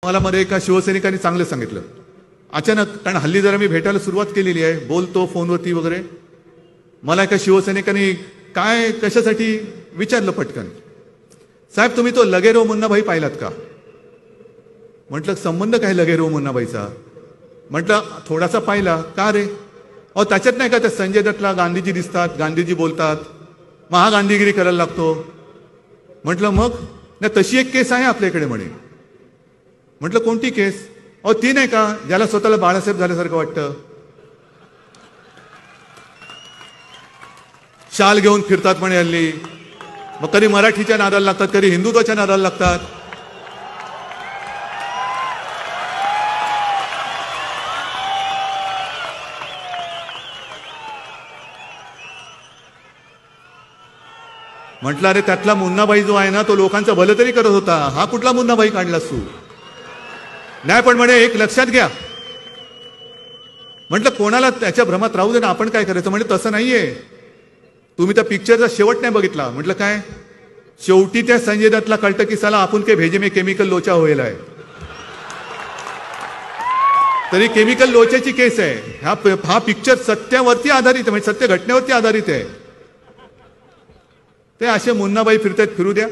मला मध्ये एका शिवसैनिकांनी चांगलं सांगितलं. अचानक, कारण हल्ली जरा मी भेटायला सुरुवात केलेली आहे, बोलतो फोनवरती वगैरे. मला एका शिवसैनिकांनी काय कशासाठी विचारलं पटकन, साहेब तुम्ही तो लगेरो मुन्नाभाई पाहिलात का? म्हटलं संबंध काय लगेरो मुन्नाभाईचा? म्हटलं थोडासा पाहिला. का रे? अहो त्याच्यात नाही का त्या संजय दत्तला गांधीजी दिसतात, गांधीजी बोलतात, मग हा गांधीगिरी करायला लागतो. म्हटलं मग नाही तशी एक केस आहे आपल्याकडे म्हणे. म्हटलं कोणती केस? अहो ती नाही का ज्याला स्वतःला बाळासाहेब झाल्यासारखं वाटतं, शाल घेऊन फिरतात म्हणे हल्ली, मग कधी मराठीच्या नादाला लागतात, कधी हिंदुत्वाच्या नादाला लागतात. म्हटलं अरे त्यातला मुन्नाभाई जो आहे ना तो लोकांचं भलं तरी करत होता, हा कुठला मुन्नाभाई काढलास तू? नाही पण म्हणे एक लक्षात घ्या. म्हटलं कोणाला त्याच्या भ्रमात राहू दे ना, आपण काय करायचं? म्हणजे तसं नाहीये, तुम्ही त्या पिक्चरचा शेवट नाही बघितला. म्हटलं काय? शेवटी त्या संजय दत्तला कळतं की साला आपण के भेजे में केमिकल लोचा होईल आहे. तरी केमिकल लोच्याची केस आहे. हा पिक्चर सत्यावरती आधारित आहे, म्हणजे सत्य घटनेवरती आधारित आहे. ते असे मुन्नाबाई फिरतायत, फिरू द्या.